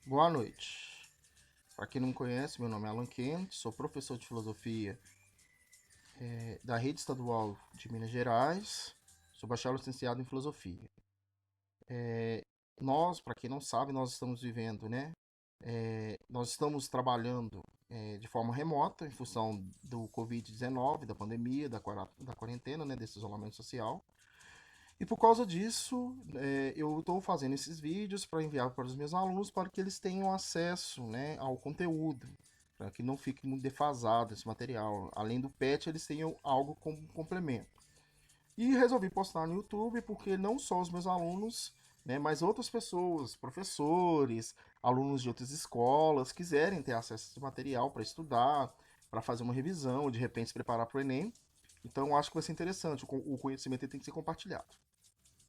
Boa noite. Para quem não me conhece, meu nome é Alan Kent, sou professor de filosofia da Rede Estadual de Minas Gerais, sou bacharel licenciado em filosofia. Nós, para quem não sabe, nós estamos vivendo, né? Nós estamos trabalhando de forma remota em função do Covid-19, da pandemia, da quarentena, né? Desse isolamento social. E por causa disso, eu estou fazendo esses vídeos para enviar para os meus alunos para que eles tenham acesso, né, ao conteúdo, para que não fique muito defasado esse material. Além do PET, eles tenham algo como complemento. E resolvi postar no YouTube porque não só os meus alunos, né, mas outras pessoas, professores, alunos de outras escolas, quiserem ter acesso a esse material para estudar, para fazer uma revisão, ou de repente se preparar para o Enem. Então, acho que vai ser interessante. O conhecimento tem que ser compartilhado.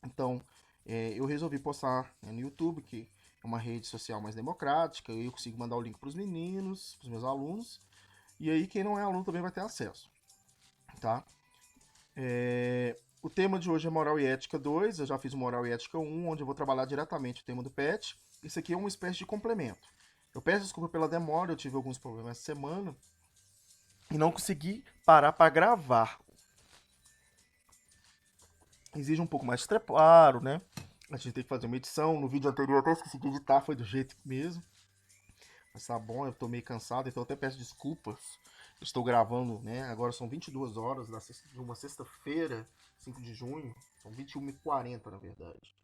Então, eu resolvi postar, né, no YouTube, que é uma rede social mais democrática. Eu consigo mandar o link para os meninos, para os meus alunos. E aí, quem não é aluno também vai ter acesso, tá? O tema de hoje é Moral e Ética 2. Eu já fiz o Moral e Ética 1, onde eu vou trabalhar diretamente o tema do PET. Isso aqui é uma espécie de complemento. Eu peço desculpa pela demora, eu tive alguns problemas essa semana e não consegui parar para gravar. Exige um pouco mais de preparo, né? A gente tem que fazer uma edição. No vídeo anterior eu até esqueci de editar, foi do jeito mesmo. Mas tá bom, eu tô meio cansado, então eu até peço desculpas. Estou gravando, né? Agora são 22 horas de uma sexta-feira, 5 de junho. São 21h40, na verdade.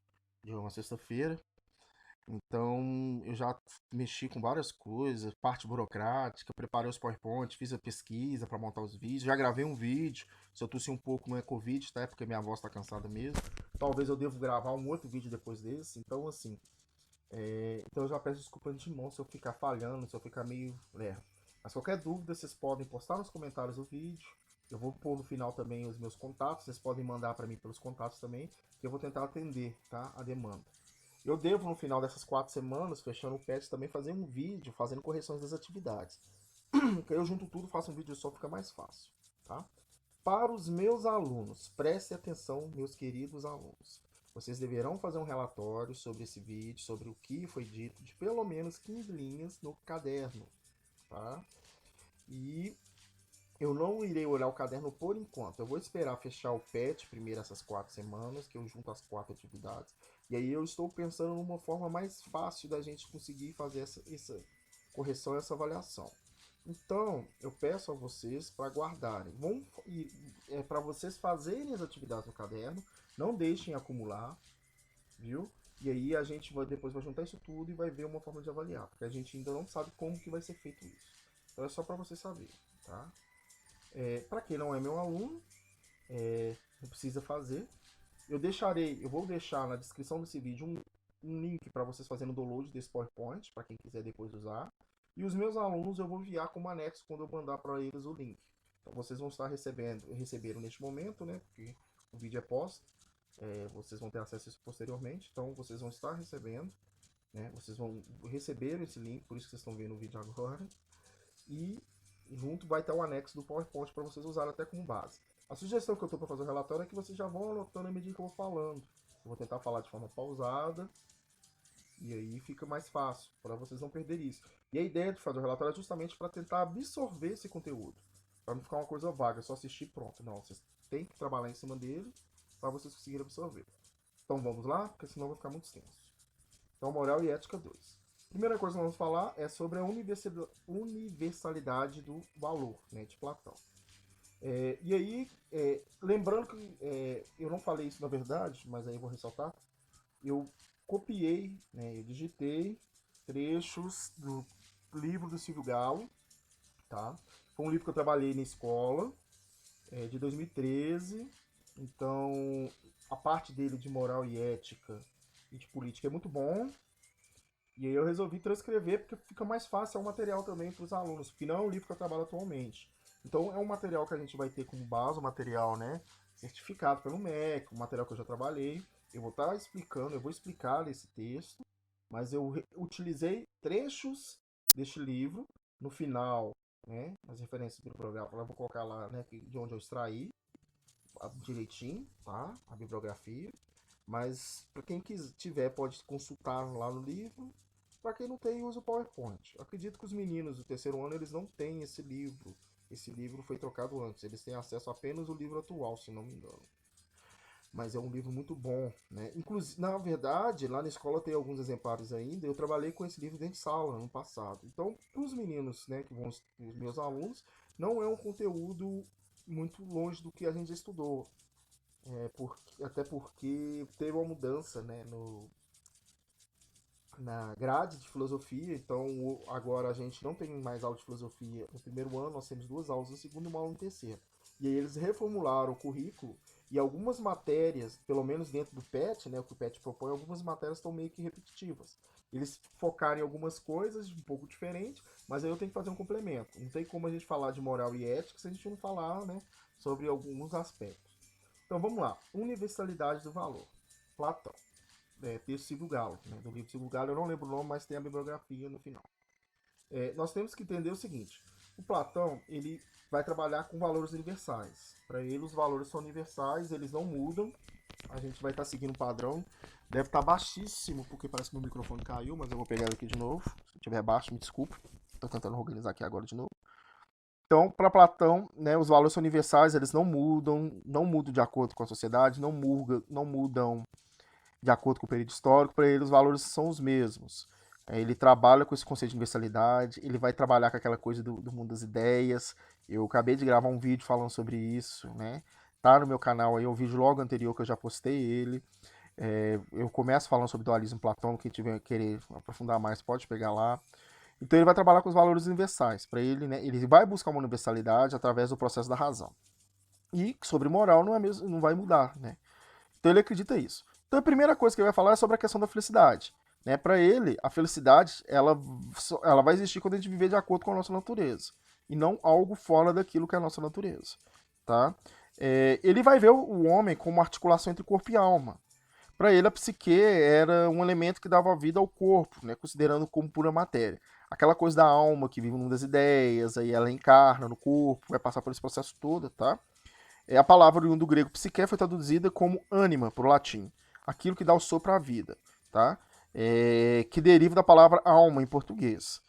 De uma sexta-feira. Então eu já mexi com várias coisas, parte burocrática, preparei os PowerPoint, fiz a pesquisa para montar os vídeos, já gravei um vídeo. Se eu tossir um pouco não é Covid, tá? É porque minha voz tá cansada mesmo. Talvez eu devo gravar um outro vídeo depois desse. Então, assim, então eu já peço desculpa de mão se eu ficar falhando, se eu ficar meio lerdo. Mas qualquer dúvida, vocês podem postar nos comentários do vídeo. Eu vou pôr no final também os meus contatos. Vocês podem mandar para mim pelos contatos também, que eu vou tentar atender, tá? A demanda. Eu devo, no final dessas 4 semanas, fechando o patch, também fazer um vídeo fazendo correções das atividades. Eu junto tudo, faço um vídeo só, fica mais fácil, tá? Para os meus alunos, preste atenção, meus queridos alunos. Vocês deverão fazer um relatório sobre esse vídeo, sobre o que foi dito, de pelo menos 15 linhas no caderno, tá? E eu não irei olhar o caderno por enquanto. Eu vou esperar fechar o PET primeiro essas 4 semanas, que eu junto as 4 atividades. E aí eu estou pensando numa forma mais fácil da gente conseguir fazer essa correção, essa avaliação. Então, eu peço a vocês para guardarem. Para vocês fazerem as atividades no caderno, não deixem acumular, viu? E aí a gente depois vai juntar isso tudo e vai ver uma forma de avaliar, porque a gente ainda não sabe como que vai ser feito isso. Então é só para vocês saberem, tá? Para quem não é meu aluno, não precisa fazer. Eu vou deixar na descrição desse vídeo um link para vocês fazerem o download desse PowerPoint, para quem quiser depois usar. E os meus alunos eu vou enviar como anexo quando eu mandar para eles o link. Então vocês vão estar recebendo neste momento, né? Porque o vídeo é posto. Vocês vão ter acesso a isso posteriormente. Então vocês vão estar recebendo, né? Vocês vão receber esse link, por isso que vocês estão vendo o vídeo agora. E junto vai ter o anexo do PowerPoint para vocês usarem até como base. A sugestão que eu estou para fazer o relatório é que vocês já vão anotando à medida que eu vou falando. Eu vou tentar falar de forma pausada e aí fica mais fácil para vocês não perderem isso. E a ideia de fazer o relatório é justamente para tentar absorver esse conteúdo, para não ficar uma coisa vaga, só assistir e pronto. Não, vocês têm que trabalhar em cima dele para vocês conseguirem absorver. Então vamos lá, porque senão vai ficar muito extenso. Então, moral e ética 2. Primeira coisa que vamos falar é sobre a universalidade do valor, né, de Platão. E aí, lembrando que eu não falei isso na verdade, mas aí eu vou ressaltar, eu copiei, né, eu digitei trechos do livro do Silvio Galo, tá? Foi um livro que eu trabalhei na escola, de 2013. Então, a parte dele de moral e ética e de política é muito bom. E aí eu resolvi transcrever porque fica mais fácil, é um material também para os alunos, porque não é um livro que eu trabalho atualmente. Então é um material que a gente vai ter como base, um material, né, certificado pelo MEC, um material que eu já trabalhei. Eu vou estar explicando, eu vou explicar esse texto, mas eu utilizei trechos deste livro no final, né, as referências bibliográficas, eu vou colocar lá, né, de onde eu extraí direitinho, tá, a bibliografia. Mas para quem tiver pode consultar lá no livro Para quem não tem, usa o PowerPoint. Acredito que os meninos do terceiro ano eles não têm esse livro. Esse livro foi trocado antes. Eles têm acesso apenas ao livro atual, se não me engano. Mas é um livro muito bom, né? Inclusive, na verdade, lá na escola tem alguns exemplares ainda. Eu trabalhei com esse livro dentro de sala no passado. Então, para os meninos, né, que vão os meus alunos, não é um conteúdo muito longe do que a gente já estudou. Até porque teve uma mudança, né, na grade de filosofia, então agora a gente não tem mais aula de filosofia no primeiro ano, nós temos duas aulas no segundo e uma aula no terceiro. E aí eles reformularam o currículo e algumas matérias, pelo menos dentro do PET, né, o que o PET propõe, algumas matérias estão meio que repetitivas. Eles focaram em algumas coisas um pouco diferentes, mas aí eu tenho que fazer um complemento. Não tem como a gente falar de moral e ética se a gente não falar, né, sobre alguns aspectos. Então vamos lá. Universalidade do valor. Platão. Texto Silvio Galo, né, do livro Silvio Galo, eu não lembro o nome, mas tem a bibliografia no final. Nós temos que entender o seguinte: o Platão ele vai trabalhar com valores universais. Para ele, os valores são universais, eles não mudam. A gente vai estar seguindo o padrão. Deve estar baixíssimo, porque parece que meu microfone caiu, mas eu vou pegar ele aqui de novo. Se estiver baixo, me desculpe. Estou tentando organizar aqui agora de novo. Então, para Platão, né, os valores são universais, eles não mudam de acordo com a sociedade, não mudam de acordo com o período histórico. Para ele, os valores são os mesmos. Ele trabalha com esse conceito de universalidade, ele vai trabalhar com aquela coisa do mundo das ideias. Eu acabei de gravar um vídeo falando sobre isso, né? Tá no meu canal aí, um vídeo logo anterior que eu já postei ele. Eu começo falando sobre dualismo platônico, quem tiver querer aprofundar mais pode pegar lá. Então ele vai trabalhar com os valores universais. Para ele, né, ele vai buscar uma universalidade através do processo da razão. E sobre moral não vai mudar, né? Então ele acredita isso. Então a primeira coisa que ele vai falar é sobre a questão da felicidade. Né? Para ele, a felicidade ela vai existir quando a gente viver de acordo com a nossa natureza. E não algo fora daquilo que é a nossa natureza. Tá? Ele vai ver o homem como uma articulação entre corpo e alma. Para ele, a psique era um elemento que dava vida ao corpo, né? Considerando como pura matéria. Aquela coisa da alma que vive no mundo das ideias, aí ela encarna no corpo, vai passar por esse processo todo, tá? A palavra do grego psique foi traduzida como ânima, para o latim. Aquilo que dá o sopro à vida, tá? Que deriva da palavra alma em português.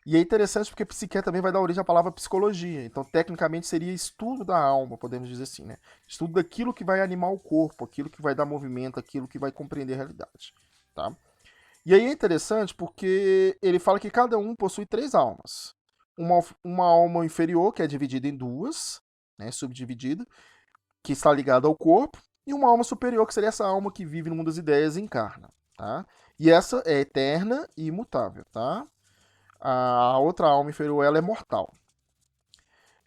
E é interessante porque psique também vai dar origem à palavra psicologia. Então, tecnicamente, seria estudo da alma, podemos dizer assim, né? Estudo daquilo que vai animar o corpo, aquilo que vai dar movimento, aquilo que vai compreender a realidade, tá? E aí é interessante porque ele fala que cada um possui três almas. Uma alma inferior, que é dividida em duas, né, subdividida, que está ligada ao corpo, e uma alma superior, que seria essa alma que vive no mundo das ideias e encarna, tá? E essa é eterna e imutável, tá? A outra alma inferior, ela é mortal.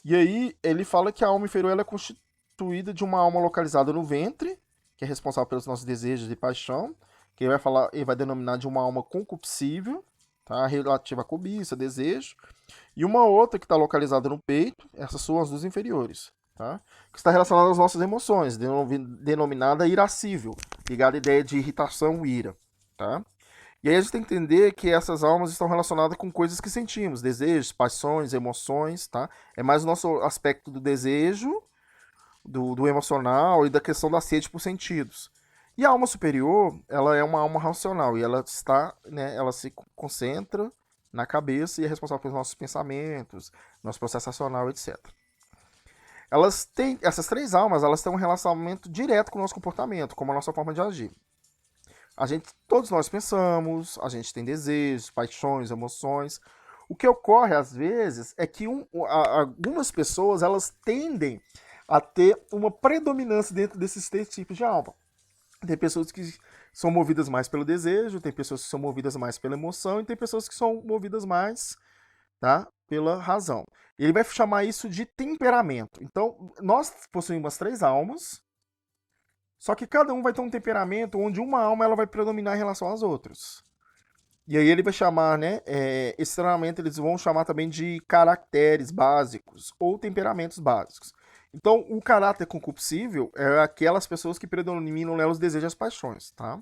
E aí ele fala que a alma inferior ela é constituída de uma alma localizada no ventre, que é responsável pelos nossos desejos e paixão, que ele vai denominar de uma alma concupiscível, tá? Relativa à cobiça, desejo, e uma outra que está localizada no peito, essas são as duas inferiores, tá? Que está relacionada às nossas emoções, denominada irascível, ligada à ideia de irritação e ira, tá? E aí a gente tem que entender que essas almas estão relacionadas com coisas que sentimos, desejos, paixões, emoções, tá? É mais o nosso aspecto do desejo, do emocional e da questão da sede por sentidos. E a alma superior, ela é uma alma racional e ela está, né, ela se concentra na cabeça e é responsável pelos nossos pensamentos, nosso processo racional, etc. Essas três almas, elas têm um relacionamento direto com o nosso comportamento, com a nossa forma de agir. Todos nós pensamos, a gente tem desejos, paixões, emoções. O que ocorre às vezes é que algumas pessoas elas tendem a ter uma predominância dentro desses três tipos de alma. Tem pessoas que são movidas mais pelo desejo, tem pessoas que são movidas mais pela emoção e tem pessoas que são movidas mais, tá, pela razão. Ele vai chamar isso de temperamento. Então, nós possuímos as três almas, só que cada um vai ter um temperamento onde uma alma ela vai predominar em relação às outras. E aí ele vai chamar, né? Esse treinamento eles vão chamar também de caracteres básicos ou temperamentos básicos. Então, o caráter concupiscível é aquelas pessoas que predominam nelas os desejos e as paixões, tá?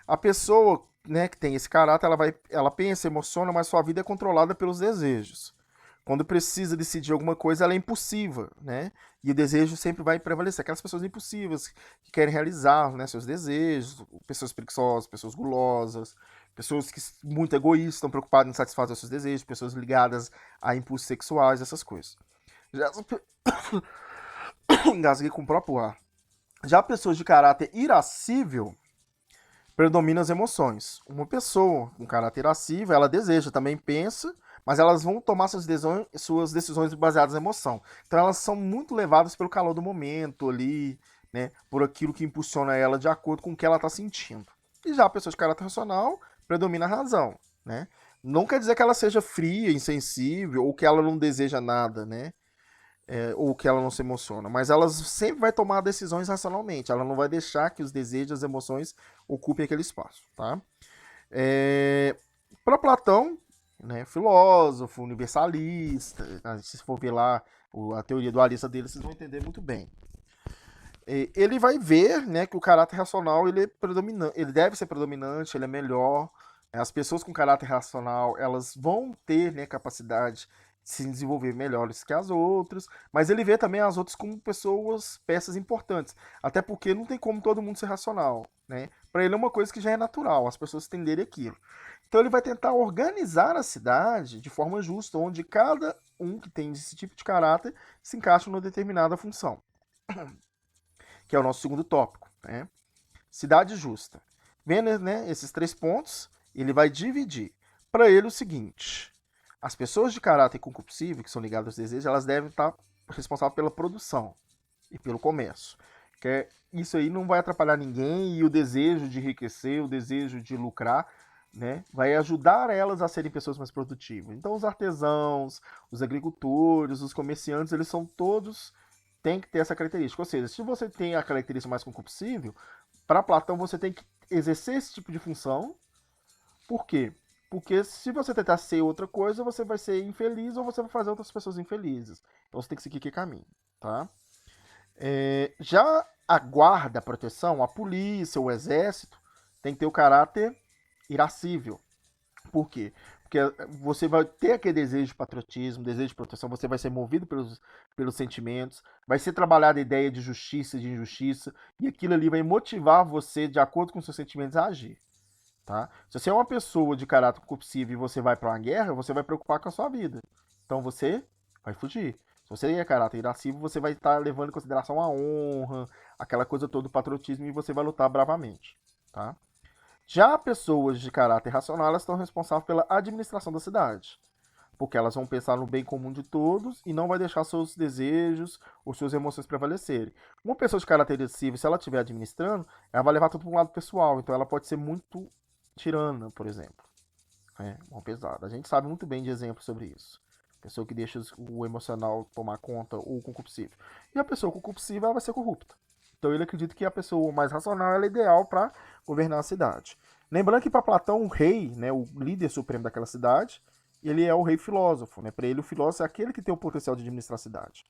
A pessoa, né, que tem esse caráter, ela pensa, emociona, mas sua vida é controlada pelos desejos. Quando precisa decidir alguma coisa, ela é impulsiva, né? E o desejo sempre vai prevalecer. Aquelas pessoas impulsivas que querem realizar, né, seus desejos, pessoas preguiçosas, pessoas gulosas, Pessoas que muito egoístas, estão preocupadas em satisfazer os seus desejos, pessoas ligadas a impulsos sexuais, essas coisas. Já engasguei com o próprio ar. Já pessoas de caráter irascível predominam as emoções. Uma pessoa com caráter irascível, ela deseja, também pensa, mas elas vão tomar suas decisões baseadas na emoção. Então elas são muito levadas pelo calor do momento ali, né, por aquilo que impulsiona ela de acordo com o que ela está sentindo. E já a pessoa de caráter racional predomina a razão, né? Não quer dizer que ela seja fria, insensível ou que ela não deseja nada, né? Ou que ela não se emociona, mas ela sempre vai tomar decisões racionalmente, ela não vai deixar que os desejos, as emoções ocupem aquele espaço, tá? Para Platão, né, filósofo, universalista, se for ver lá a teoria dualista dele, vocês vão entender muito bem. Ele vai ver, né, que o caráter racional ele é predominante, ele deve ser predominante, ele é melhor. As pessoas com caráter racional elas vão ter, né, capacidade de se desenvolver melhores que as outras, mas ele vê também as outras como pessoas, peças importantes, até porque não tem como todo mundo ser racional, né? Para ele é uma coisa que já é natural, as pessoas entenderem aquilo. Então ele vai tentar organizar a cidade de forma justa, onde cada um que tem esse tipo de caráter se encaixa numa determinada função, que é o nosso segundo tópico, né? Cidade justa. Vendo, né, esses 3 pontos, ele vai dividir. Para ele o seguinte: as pessoas de caráter concupiscível, que são ligadas aos desejos, elas devem estar responsáveis pela produção e pelo comércio. Isso aí não vai atrapalhar ninguém e o desejo de enriquecer, o desejo de lucrar, né, vai ajudar elas a serem pessoas mais produtivas. Então os artesãos, os agricultores, os comerciantes, eles são todos tem que ter essa característica. Ou seja, se você tem a característica mais concupiscível, para Platão você tem que exercer esse tipo de função. Por quê? Porque se você tentar ser outra coisa, você vai ser infeliz ou você vai fazer outras pessoas infelizes. Então você tem que seguir aquele caminho, tá? Já a guarda, a proteção, a polícia, o exército, tem que ter o caráter irascível. Por quê? Porque você vai ter aquele desejo de patriotismo, desejo de proteção, você vai ser movido pelos sentimentos, vai ser trabalhada a ideia de justiça e de injustiça, e aquilo ali vai motivar você, de acordo com seus sentimentos, a agir. Tá? Se você é uma pessoa de caráter compulsivo e você vai para uma guerra, você vai preocupar com a sua vida. Então você vai fugir. Se você é caráter irascível, você vai estar levando em consideração a honra, aquela coisa toda do patriotismo e você vai lutar bravamente. Tá? Já pessoas de caráter racional, elas estão responsáveis pela administração da cidade. Porque elas vão pensar no bem comum de todos e não vai deixar seus desejos ou suas emoções prevalecerem. Uma pessoa de caráter irascível, se ela estiver administrando, ela vai levar tudo para um lado pessoal. Então ela pode ser muito tirana, por exemplo. Uma pesada. A gente sabe muito bem de exemplos sobre isso. Pessoa que deixa o emocional tomar conta ou concupiscível. E a pessoa concupiscível ela vai ser corrupta. Então ele acredita que a pessoa mais racional é ideal para governar a cidade. Lembrando que para Platão o rei, né, o líder supremo daquela cidade, ele é o rei filósofo. Né? Para ele o filósofo é aquele que tem o potencial de administrar a cidade.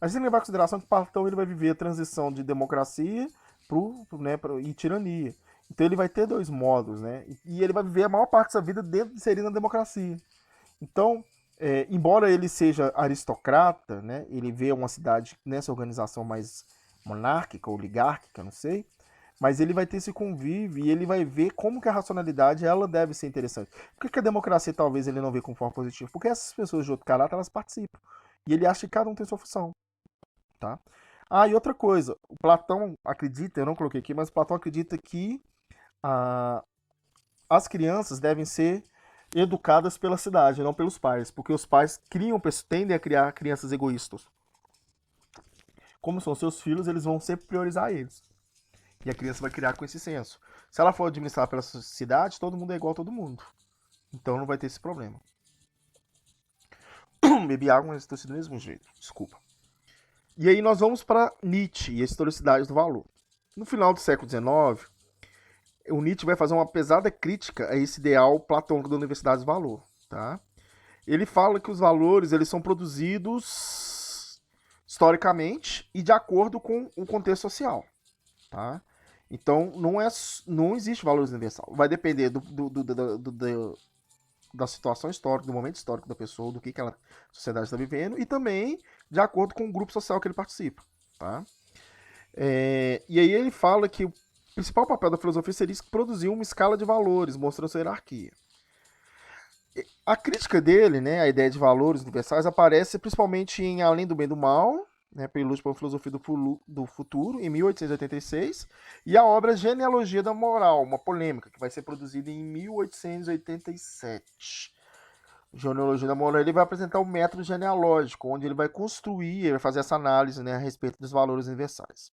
A gente tem que levar em consideração que Platão ele vai viver a transição de democracia e tirania. Então ele vai ter 2 modos, né? E ele vai viver a maior parte da sua vida inserido na democracia. Então, embora ele seja aristocrata, né? Ele vê uma cidade nessa organização mais monárquica, oligárquica, não sei. Mas ele vai ter esse convívio e ele vai ver como que a racionalidade ela deve ser interessante. Por que a democracia talvez ele não vê com forma positiva? Porque essas pessoas de outro caráter elas participam. E ele acha que cada um tem sua função. Tá? E outra coisa, o Platão acredita, eu não coloquei aqui, mas o Platão acredita que as crianças devem ser educadas pela cidade, não pelos pais, porque os pais tendem a criar crianças egoístas. Como são seus filhos, eles vão sempre priorizar eles. E a criança vai criar com esse senso. Se ela for administrar pela sociedade, todo mundo é igual a todo mundo. Então não vai ter esse problema. Bebi água, mas estou do mesmo jeito. Desculpa. E aí nós vamos para Nietzsche e a historicidade do valor. No final do século XIX, o Nietzsche vai fazer uma pesada crítica a esse ideal platônico da universidade do valor. Tá? Ele fala que os valores eles são produzidos historicamente e de acordo com o contexto social. Tá? Então não existe valores universal. Vai depender da situação histórica, do momento histórico da pessoa, do que a sociedade está vivendo e também de acordo com o grupo social que ele participa. Tá? E aí ele fala que principal papel da filosofia seria produzir uma escala de valores, mostrando sua hierarquia. A crítica dele, né, a ideia de valores universais, aparece principalmente em Além do Bem e do Mal, né, Prelúdio para uma Filosofia do Futuro, em 1886, e a obra Genealogia da Moral, uma polêmica, que vai ser produzida em 1887. Genealogia da Moral, ele vai apresentar o método genealógico, onde ele vai construir, ele vai fazer essa análise, né, a respeito dos valores universais.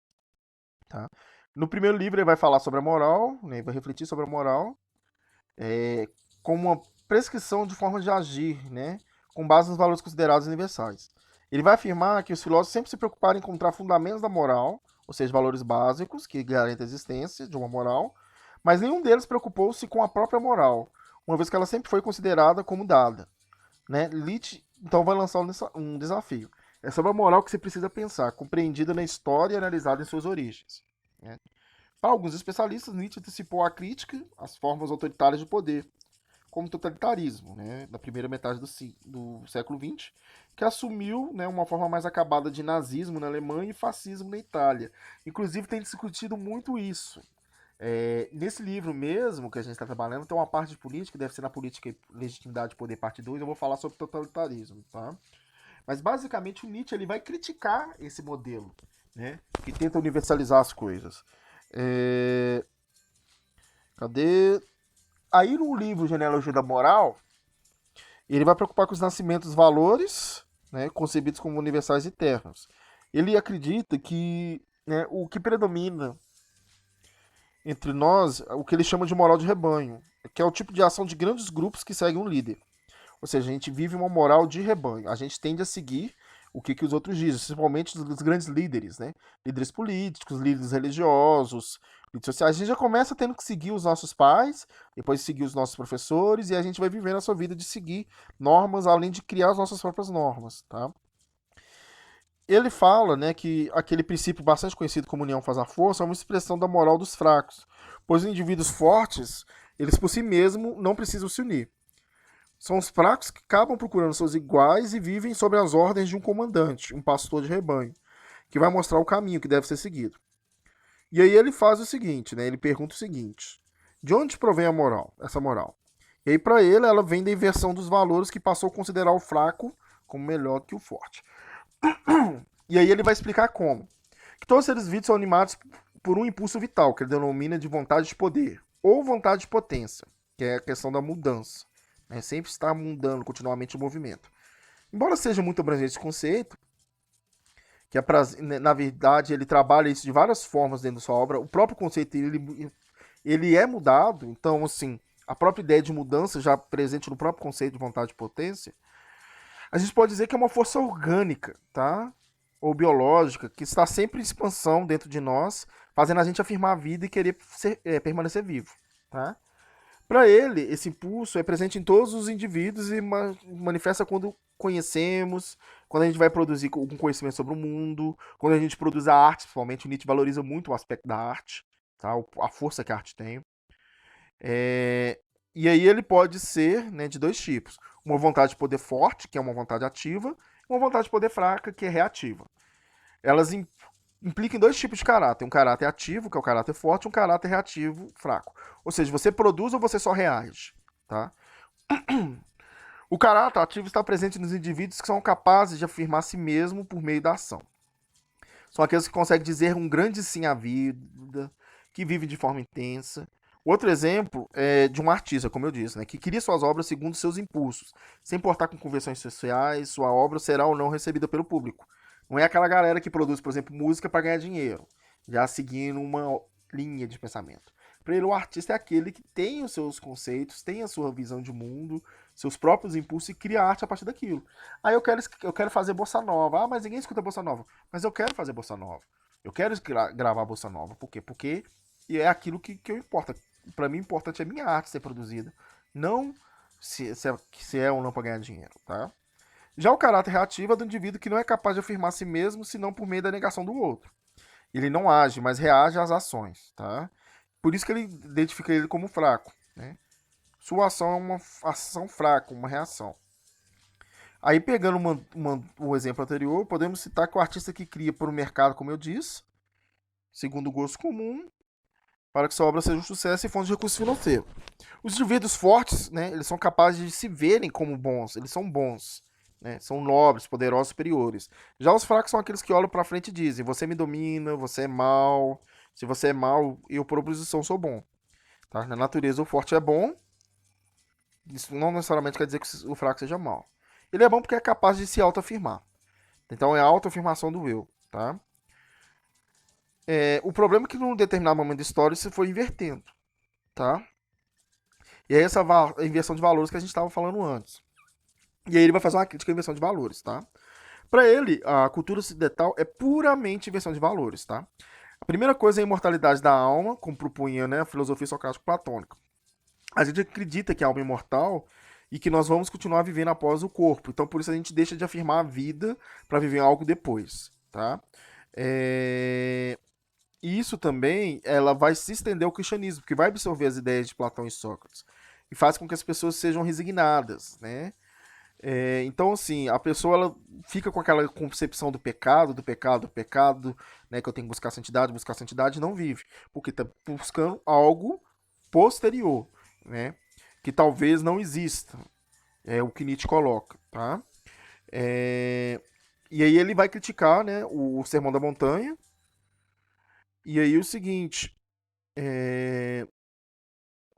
Tá? No primeiro livro ele vai falar sobre a moral, né, vai refletir sobre a moral, como uma prescrição de forma de agir, né, com base nos valores considerados universais. Ele vai afirmar que os filósofos sempre se preocuparam em encontrar fundamentos da moral, ou seja, valores básicos que garantem a existência de uma moral, mas nenhum deles preocupou-se com a própria moral, uma vez que ela sempre foi considerada como dada. Né? Nietzsche, então, vai lançar um desafio. É sobre a moral que você precisa pensar, compreendida na história e analisada em suas origens. Né? Para alguns especialistas, Nietzsche antecipou a crítica às formas autoritárias de poder, como o totalitarismo, né, da primeira metade do século XX, que assumiu, né, uma forma mais acabada de nazismo na Alemanha e fascismo na Itália. Inclusive, tem discutido muito isso. Nesse livro mesmo que a gente está trabalhando, tem uma parte de política, deve ser na Política e Legitimidade de Poder, parte 2, eu vou falar sobre totalitarismo. Tá? Mas, basicamente, o Nietzsche ele vai criticar esse modelo, né, que tenta universalizar as coisas. Cadê? Aí no livro Genealogia da Moral, ele vai preocupar com os nascimentos valores, né, concebidos como universais e eternos. Ele acredita que, né, o que predomina entre nós, o que ele chama de moral de rebanho, que é o tipo de ação de grandes grupos que seguem um líder. Ou seja, a gente vive uma moral de rebanho. A gente tende a seguir o que os outros dizem, principalmente os grandes líderes, né? Líderes políticos, líderes religiosos, líderes sociais. A gente já começa tendo que seguir os nossos pais, depois seguir os nossos professores, e a gente vai vivendo a sua vida de seguir normas, além de criar as nossas próprias normas, tá? Ele fala, né, que aquele princípio bastante conhecido como união faz a força é uma expressão da moral dos fracos, pois os indivíduos fortes, eles por si mesmos não precisam se unir. São os fracos que acabam procurando seus iguais e vivem sob as ordens de um comandante, um pastor de rebanho, que vai mostrar o caminho que deve ser seguido. E aí ele faz o seguinte, né? Ele pergunta o seguinte: de onde provém a moral, essa moral? E aí para ele ela vem da inversão dos valores que passou a considerar o fraco como melhor que o forte. E aí ele vai explicar como. Que todos os seres vivos são animados por um impulso vital, que ele denomina de vontade de poder, ou vontade de potência, que é a questão da mudança. Né? Sempre está mudando continuamente o movimento. Embora seja muito abrangente esse conceito, que é na verdade ele trabalha isso de várias formas dentro da sua obra, o próprio conceito ele é mudado, então assim, a própria ideia de mudança já presente no próprio conceito de vontade de potência, a gente pode dizer que é uma força orgânica, tá? Ou biológica, que está sempre em expansão dentro de nós, fazendo a gente afirmar a vida e querer permanecer vivo, tá? Para ele, esse impulso é presente em todos os indivíduos e manifesta quando conhecemos, quando a gente vai produzir algum conhecimento sobre o mundo, quando a gente produz a arte, principalmente. O Nietzsche valoriza muito o aspecto da arte, tá? A força que a arte tem. E aí ele pode ser, né, de dois tipos. Uma vontade de poder forte, que é uma vontade ativa, e uma vontade de poder fraca, que é reativa. Elas implicam em dois tipos de caráter. Um caráter ativo, que é o caráter forte, e um caráter reativo, fraco. Ou seja, você produz ou você só reage. Tá? O caráter ativo está presente nos indivíduos que são capazes de afirmar a si mesmo por meio da ação. São aqueles que conseguem dizer um grande sim à vida, que vivem de forma intensa. Outro exemplo é de um artista, como eu disse, né, que cria suas obras segundo seus impulsos. Sem importar com convenções sociais, sua obra será ou não recebida pelo público. Não é aquela galera que produz, por exemplo, música para ganhar dinheiro, já seguindo uma linha de pensamento. Para ele, o artista é aquele que tem os seus conceitos, tem a sua visão de mundo, seus próprios impulsos e cria arte a partir daquilo. Aí eu quero fazer bossa nova. Ah, mas ninguém escuta bossa nova. Mas eu quero fazer bossa nova. Eu quero gravar bossa nova. Por quê? Porque é aquilo que eu importa. Para mim, o importante é a minha arte ser produzida. Não se é ou não para ganhar dinheiro, tá? Já o caráter reativo é do indivíduo que não é capaz de afirmar a si mesmo senão por meio da negação do outro. Ele não age, mas reage às ações, tá? Por isso que ele identifica ele como fraco, né? Sua ação é uma ação fraca, uma reação. Aí, pegando o exemplo anterior, podemos citar que o artista que cria para o mercado, como eu disse, segundo o gosto comum, para que sua obra seja um sucesso e fonte de recursos financeiros. Os indivíduos fortes, né, eles são capazes de se verem como bons, eles são bons, né, são nobres, poderosos, superiores. Já os fracos são aqueles que olham para frente e dizem: você me domina, você é mal, se você é mal, eu por oposição sou bom. Tá? Na natureza, o forte é bom, isso não necessariamente quer dizer que o fraco seja mal. Ele é bom porque é capaz de se autoafirmar. Então é a autoafirmação do eu. Tá? O problema é que num determinado momento da história isso foi invertendo. Tá? E é essa inversão de valores que a gente estava falando antes. E aí ele vai fazer uma crítica à inversão de valores, tá? Para ele, a cultura ocidental é puramente inversão de valores, tá? A primeira coisa é a imortalidade da alma, como propunha, né, a filosofia socrático-platônica. A gente acredita que a alma é imortal e que nós vamos continuar vivendo após o corpo. Então, por isso a gente deixa de afirmar a vida para viver algo depois, tá? E isso também, ela vai se estender ao cristianismo, que vai absorver as ideias de Platão e Sócrates e faz com que as pessoas sejam resignadas, né? Então, assim, a pessoa ela fica com aquela concepção do pecado, do pecado, do pecado, né? Que eu tenho que buscar santidade, e não vive. Porque está buscando algo posterior, né? Que talvez não exista. É o que Nietzsche coloca, tá? É, e aí ele vai criticar, né, o Sermão da Montanha. E aí o seguinte, é,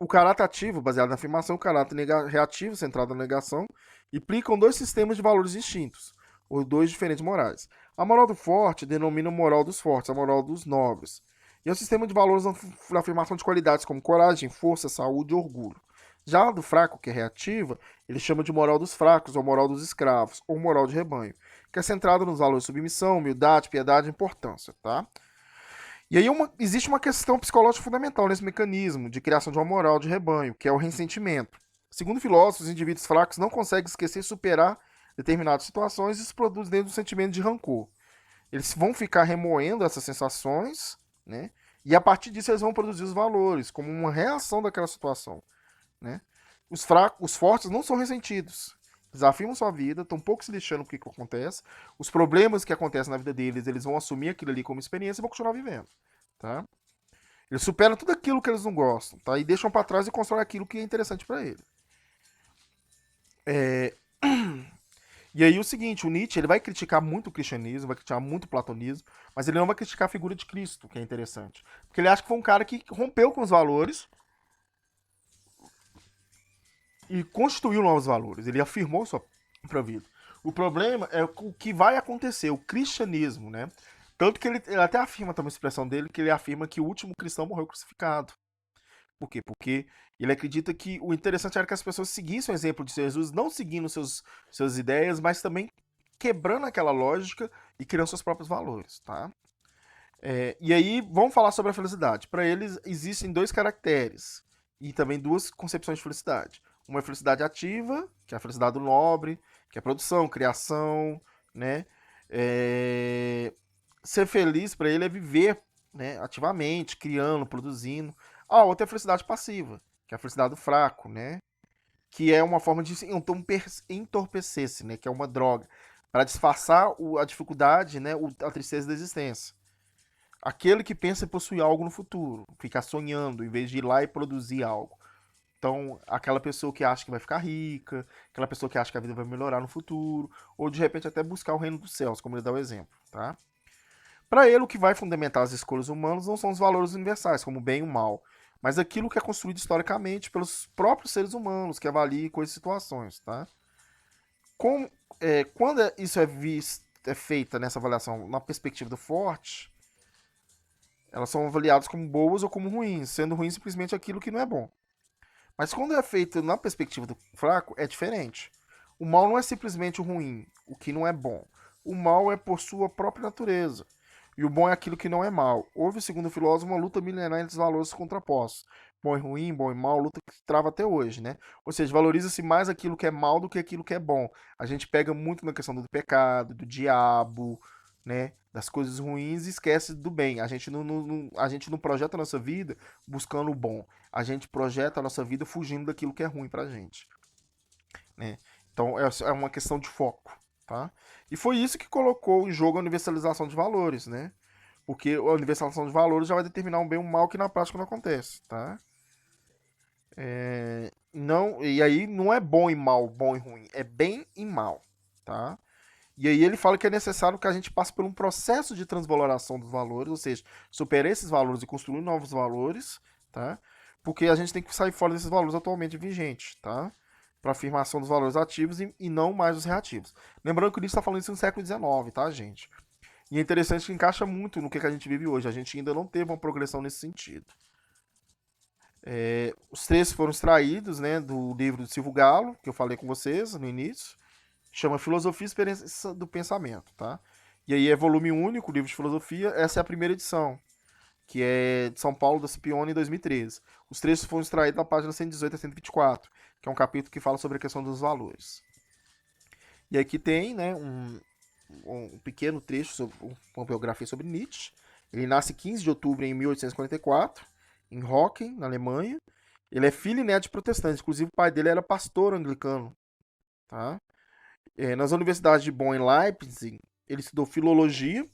o caráter ativo, baseado na afirmação, o caráter reativo, centrado na negação, implicam dois sistemas de valores distintos, ou dois diferentes morais. A moral do forte denomina a moral dos fortes, a moral dos nobres. E é o sistema de valores na afirmação de qualidades como coragem, força, saúde e orgulho. Já a do fraco, que é reativa, ele chama de moral dos fracos, ou moral dos escravos, ou moral de rebanho, que é centrada nos valores de submissão, humildade, piedade e importância, tá? E aí existe uma questão psicológica fundamental nesse mecanismo de criação de uma moral de rebanho, que é o ressentimento. Segundo filósofos, os indivíduos fracos não conseguem esquecer e superar determinadas situações e isso produz dentro um sentimento de rancor. Eles vão ficar remoendo essas sensações, né? E a partir disso eles vão produzir os valores como uma reação daquela situação, né? Os fracos, os fortes não são ressentidos. Eles afirmam sua vida, estão um pouco se lixando com o que acontece. Os problemas que acontecem na vida deles, eles vão assumir aquilo ali como experiência e vão continuar vivendo, tá? Eles superam tudo aquilo que eles não gostam, tá? E deixam para trás e constroem aquilo que é interessante para ele. É... E aí o seguinte, o Nietzsche ele vai criticar muito o cristianismo, vai criticar muito o platonismo, mas ele não vai criticar a figura de Cristo, que é interessante. Porque ele acha que foi um cara que rompeu com os valores e constituiu novos valores. Ele afirmou sua própria vida. O problema é o que vai acontecer, o cristianismo, né? Tanto que ele até afirma também a expressão dele, que ele afirma que o último cristão morreu crucificado. Por quê? Porque ele acredita que o interessante era que as pessoas seguissem o exemplo de Jesus, não seguindo suas ideias, mas também quebrando aquela lógica e criando seus próprios valores, tá? E aí, vamos falar sobre a felicidade. Para eles, existem dois caracteres e também duas concepções de felicidade. Uma é a felicidade ativa, que é a felicidade do nobre, que é produção, criação, né? É, Ser feliz para ele é viver, né, ativamente, criando, produzindo. A outra é a felicidade passiva, que é a felicidade do fraco, né? Que é uma forma de entorpecer-se, né? Que é uma droga, para disfarçar a dificuldade, né? A tristeza da existência. Aquele que pensa em possuir algo no futuro, ficar sonhando, em vez de ir lá e produzir algo. Então, aquela pessoa que acha que vai ficar rica, aquela pessoa que acha que a vida vai melhorar no futuro, ou de repente até buscar o reino dos céus, como ele dá o exemplo, tá? Para ele, o que vai fundamentar as escolhas humanas não são os valores universais, como o bem e o mal, mas aquilo que é construído historicamente pelos próprios seres humanos, que avaliam coisas e situações, tá? Com, quando isso é feita nessa avaliação na perspectiva do forte, elas são avaliadas como boas ou como ruins, sendo ruim simplesmente aquilo que não é bom. Mas quando é feito na perspectiva do fraco, é diferente. O mal não é simplesmente o ruim, o que não é bom. O mal é por sua própria natureza. E o bom é aquilo que não é mal. Houve, segundo o filósofo, uma luta milenar entre os valores contrapostos. Bom e ruim, bom e mal, luta que trava até hoje, né? Ou seja, valoriza-se mais aquilo que é mal do que aquilo que é bom. A gente pega muito na questão do pecado, do diabo, né? Das coisas ruins e esquece do bem. A gente não projeta a nossa vida buscando o bom. A gente projeta a nossa vida fugindo daquilo que é ruim pra gente, né? Então é uma questão de foco, tá? E foi isso que colocou em jogo a universalização de valores, né? Porque a universalização de valores já vai determinar um bem e um mal que na prática não acontece, tá? Não, e aí não é bom e mal, bom e ruim, é bem e mal, tá? E aí ele fala que é necessário que a gente passe por um processo de transvaloração dos valores, ou seja, superar esses valores e construir novos valores, tá? Porque a gente tem que sair fora desses valores atualmente vigentes, tá? Para afirmação dos valores ativos e não mais os reativos. Lembrando que o Nietzsche está falando isso no século XIX, tá, gente? E é interessante que encaixa muito no que a gente vive hoje. A gente ainda não teve uma progressão nesse sentido. Os trechos foram extraídos, né, do livro do Silvio Galo, que eu falei com vocês no início. Chama Filosofia e Experiência do Pensamento, tá? E aí é volume único, livro de filosofia. Essa é a primeira edição, que é de São Paulo, da Scipione, em 2013. Os trechos foram extraídos da página 118 a 124, que é um capítulo que fala sobre a questão dos valores. E aqui tem, né, um pequeno trecho sobre uma biografia sobre Nietzsche. Ele nasce 15 de outubro de 1844, em Hocken, na Alemanha. Ele é filho e neto de protestantes, inclusive o pai dele era pastor anglicano, tá? Nas universidades de Bonn e Leipzig, ele estudou filologia,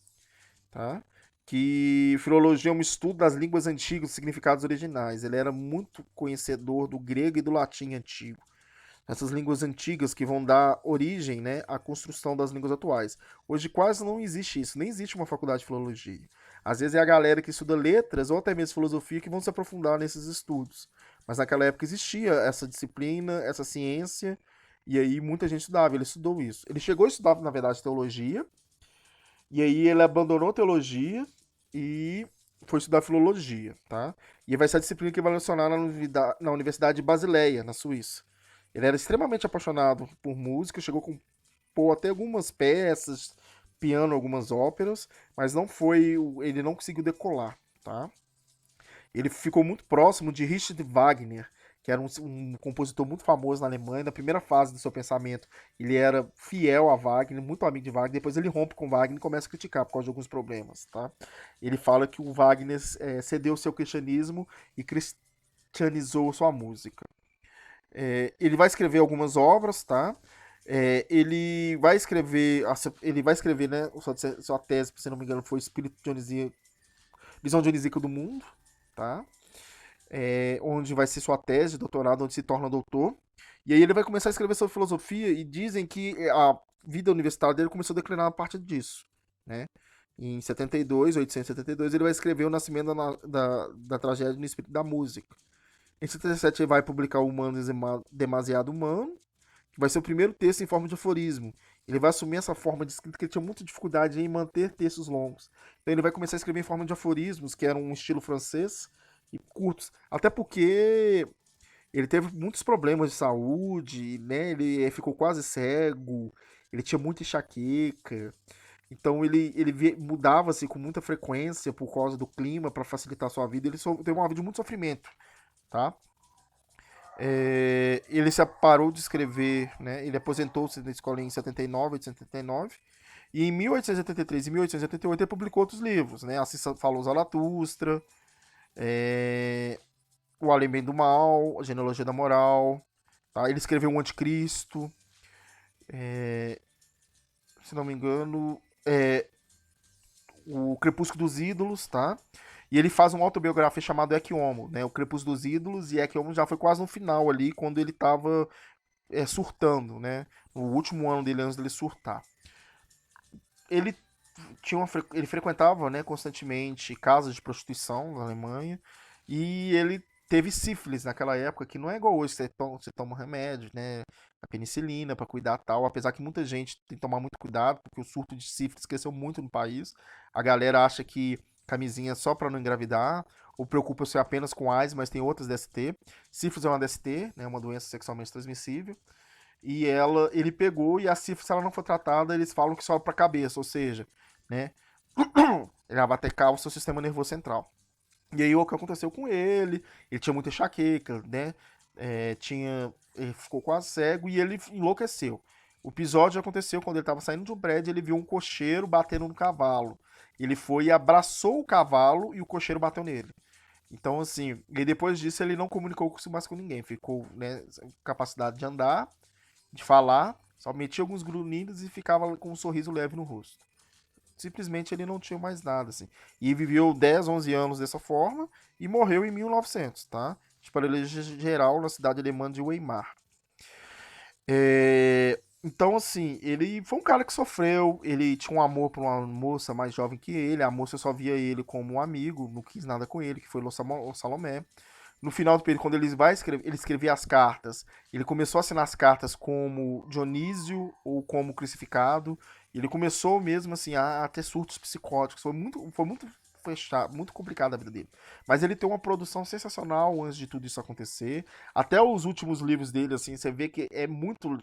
tá? Que filologia é um estudo das línguas antigas, significados originais. Ele era muito conhecedor do grego e do latim antigo. Essas línguas antigas que vão dar origem, né, à construção das línguas atuais. Hoje quase não existe isso, nem existe uma faculdade de filologia. Às vezes é a galera que estuda letras ou até mesmo filosofia que vão se aprofundar nesses estudos. Mas naquela época existia essa disciplina, essa ciência, e aí muita gente estudava, ele estudou isso. Ele chegou a estudar, na verdade, teologia, e aí ele abandonou a teologia e foi estudar filologia, tá? E vai ser a disciplina que vai lecionar na Universidade de Basileia, na Suíça. Ele era extremamente apaixonado por música, chegou a compor até algumas peças, piano, algumas óperas, mas não foi, ele não conseguiu decolar, tá? Ele ficou muito próximo de Richard Wagner, que era um compositor muito famoso na Alemanha. Na primeira fase do seu pensamento, ele era fiel a Wagner, muito amigo de Wagner. Depois ele rompe com Wagner e começa a criticar por causa de alguns problemas, tá? Ele fala que o Wagner cedeu o seu cristianismo e cristianizou sua música. Ele vai escrever algumas obras, tá? Ele vai escrever, né? Sua tese, se não me engano, foi Espírito Dionisíaco, Visão Dionisíaca do Mundo, tá? Onde vai ser sua tese de doutorado, onde se torna doutor. E aí ele vai começar a escrever sobre filosofia e dizem que a vida universitária dele começou a declinar a partir disso, né? Em 72, 872, ele vai escrever o nascimento da tragédia no espírito da música. Em 77 ele vai publicar o Humano Demasiado Humano, que vai ser o primeiro texto em forma de aforismo. Ele vai assumir essa forma de escrita que ele tinha muita dificuldade em manter textos longos. Então ele vai começar a escrever em forma de aforismos, que era um estilo francês, e curtos. Até porque ele teve muitos problemas de saúde, né? Ele ficou quase cego, ele tinha muita enxaqueca. Então ele mudava-se com muita frequência por causa do clima para facilitar a sua vida. Ele teve uma vida de muito sofrimento, tá? Ele se parou de escrever, né? Ele aposentou-se da escola em 79, 879. E em 1883 e 1888 ele publicou outros livros, né? Assim falou Zaratustra, é, O Além Bem do Mal, A Genealogia da Moral. Tá? Ele escreveu O Anticristo, se não me engano, O Crepúsculo dos Ídolos, tá? E ele faz uma autobiografia chamada Ecce Homo, né? O Crepúsculo dos Ídolos, e Ecce Homo já foi quase no final ali, quando ele estava surtando, né? No último ano dele, antes dele surtar. Ele ele frequentava, né, constantemente casas de prostituição na Alemanha e ele teve sífilis naquela época, que não é igual hoje, você toma remédio, né, a penicilina para cuidar tal, apesar que muita gente tem que tomar muito cuidado, porque o surto de sífilis cresceu muito no país. A galera acha que camisinha é só para não engravidar, ou preocupa-se apenas com AIDS, mas tem outras DST. Sífilis é uma DST, né, uma doença sexualmente transmissível. E ele pegou e a sífilis, se ela não for tratada, eles falam que sobe para a cabeça, ou seja, né, ele vai atacar o seu sistema nervoso central. E aí o que aconteceu com ele? Ele tinha muita enxaqueca, né? Ele ficou quase cego e ele enlouqueceu. O episódio aconteceu quando ele estava saindo de um prédio, ele viu um cocheiro batendo no cavalo. Ele foi e abraçou o cavalo e o cocheiro bateu nele. Então, assim, e depois disso ele não comunicou mais com ninguém. Ficou, né, capacidade de andar, de falar, só metia alguns grunhidos e ficava com um sorriso leve no rosto. simplesmente ele não tinha mais nada, assim. E viveu 10, 11 anos dessa forma e morreu em 1900, tá? De paralisia geral na cidade alemã de Weimar. Então, assim, ele foi um cara que sofreu, ele tinha um amor por uma moça mais jovem que ele, a moça só via ele como um amigo, não quis nada com ele, que foi o Salomé. No final do período, quando ele escrevia as cartas, ele começou a assinar as cartas como Dionísio ou como crucificado. Ele começou mesmo assim a ter surtos psicóticos. Foi muito fechado, muito complicado a vida dele. Mas ele tem uma produção sensacional antes de tudo isso acontecer. Até os últimos livros dele, assim, você vê que é muito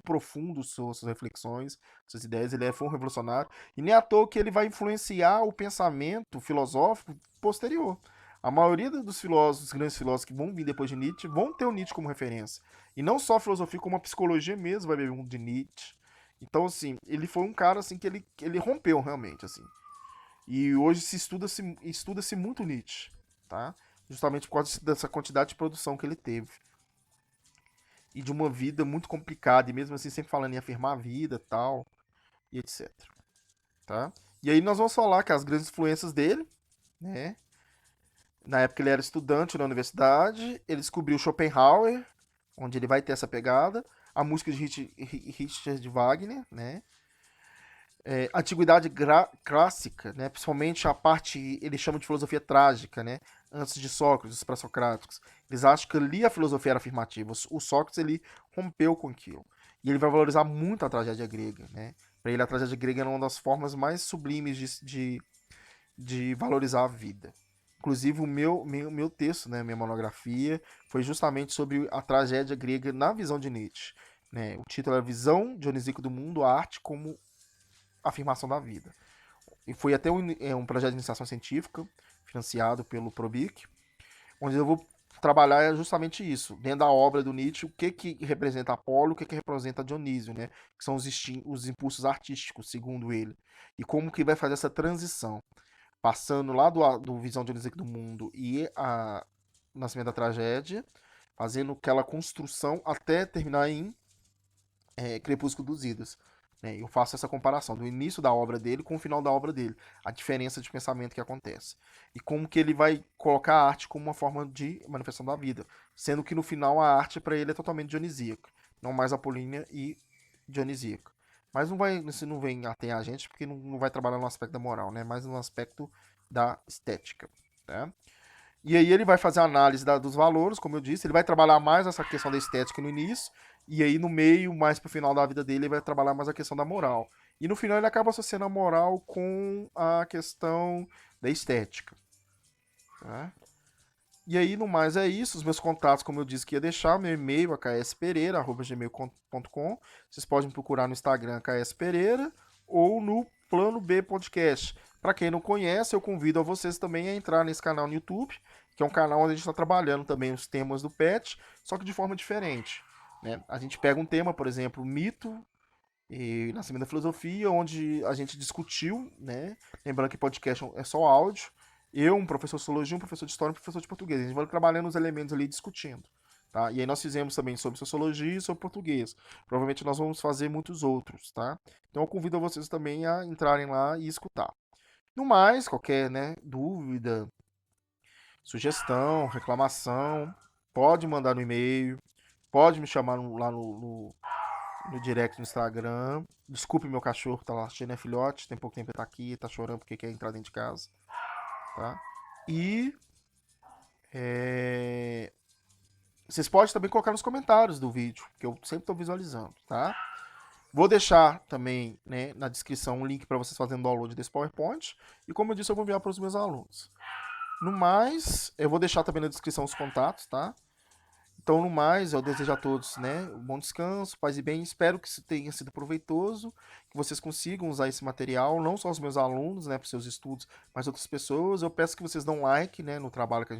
profundo suas reflexões, suas ideias. Foi um revolucionário. E nem à toa que ele vai influenciar o pensamento filosófico posterior. A maioria dos filósofos, grandes filósofos que vão vir depois de Nietzsche, vão ter o Nietzsche como referência. E não só a filosofia, como a psicologia mesmo vai beber um de Nietzsche. Então, assim, ele foi um cara assim que ele rompeu realmente, assim. E hoje estuda-se muito Nietzsche, tá? Justamente por causa dessa quantidade de produção que ele teve. E de uma vida muito complicada, e mesmo assim sempre falando em afirmar a vida, tal, e etc, tá? E aí nós vamos falar que as grandes influências dele, né? Na época ele era estudante na universidade, ele descobriu Schopenhauer, onde ele vai ter essa pegada, a música de Richard Wagner, né? Antiguidade clássica, né? Principalmente a parte, ele chama de filosofia trágica, né? Antes de Sócrates, os pré-socráticos. Eles acham que ali a filosofia era afirmativa. O Sócrates, ele rompeu com aquilo. E ele vai valorizar muito a tragédia grega, né? Para ele, a tragédia grega era uma das formas mais sublimes de valorizar a vida. Inclusive, o meu texto, né, minha monografia, foi justamente sobre a tragédia grega na visão de Nietzsche. Né? O título é Visão Dionisíaca do Mundo, a Arte como Afirmação da Vida. E foi até um projeto de iniciação científica, financiado pelo Probic, onde eu vou trabalhar justamente isso, dentro da obra do Nietzsche, o que representa Apolo, o que representa Dionísio, né? Que são os impulsos artísticos, segundo ele. E como que vai fazer essa transição passando lá do Visão Dionisíaca do Mundo e o Nascimento da Tragédia, fazendo aquela construção até terminar em Crepúsculo dos Idas. Né? Eu faço essa comparação do início da obra dele com o final da obra dele, a diferença de pensamento que acontece. E como que ele vai colocar a arte como uma forma de manifestação da vida, sendo que no final a arte para ele é totalmente dionisíaca, não mais apolínea e dionisíaca. Mas isso não vem até a gente, porque não vai trabalhar no aspecto da moral, né? Mas no aspecto da estética. Né? E aí ele vai fazer a análise dos valores, como eu disse, ele vai trabalhar mais essa questão da estética no início, e aí no meio, mais pro final da vida dele, ele vai trabalhar mais a questão da moral. E no final ele acaba associando a moral com a questão da estética. Tá? E aí, no mais, é isso. Os meus contatos, como eu disse que ia deixar, meu e-mail, akspereira@gmail.com. Vocês podem procurar no Instagram, AKS Pereira, ou no Plano B Podcast. Para quem não conhece, eu convido a vocês também a entrar nesse canal no YouTube, que é um canal onde a gente está trabalhando também os temas do PET, só que de forma diferente. Né? A gente pega um tema, por exemplo, mito e nascimento da filosofia, onde a gente discutiu, né? Lembrando que podcast é só áudio. Eu, um professor de sociologia, um professor de história, um professor de português. A gente vai trabalhando os elementos ali discutindo. Tá? E aí nós fizemos também sobre sociologia e sobre português. Provavelmente nós vamos fazer muitos outros, tá? Então eu convido vocês também a entrarem lá e escutar. No mais, qualquer né, dúvida, sugestão, reclamação, pode mandar no e-mail, pode me chamar lá no direct no Instagram. Desculpe meu cachorro, tá lá cheio, né, filhote? Tem pouco tempo que ele tá aqui, tá chorando porque quer entrar dentro de casa, tá? E é, vocês podem também colocar nos comentários do vídeo, que eu sempre estou visualizando, tá? Vou deixar também né, na descrição um link para vocês fazerem download desse PowerPoint. E como eu disse, eu vou enviar para os meus alunos. No mais, eu vou deixar também na descrição os contatos, tá? Então, no mais, eu desejo a todos, né, um bom descanso, paz e bem. Espero que isso tenha sido proveitoso, que vocês consigam usar esse material, não só os meus alunos, né, para os seus estudos, mas outras pessoas. Eu peço que vocês dão like, né, no trabalho que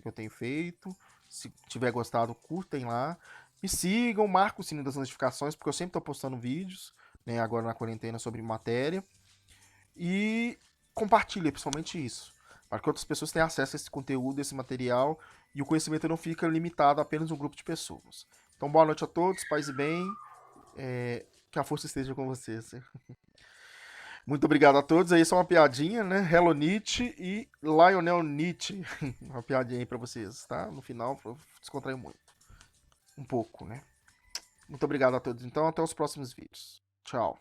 eu tenho feito. Se tiver gostado, curtem lá. Me sigam, marquem o sininho das notificações, porque eu sempre estou postando vídeos, né, agora na quarentena sobre matéria. E compartilhe, principalmente isso, para que outras pessoas tenham acesso a esse conteúdo, a esse material, e o conhecimento não fica limitado a apenas um grupo de pessoas. Então, boa noite a todos, paz e bem, que a força esteja com vocês. Muito obrigado a todos. Aí só uma piadinha, né? Hello Nietzsche e Lionel Nietzsche. Uma piadinha aí pra vocês, tá? No final, pra descontrair muito. Um pouco, né? Muito obrigado a todos. Então, até os próximos vídeos. Tchau.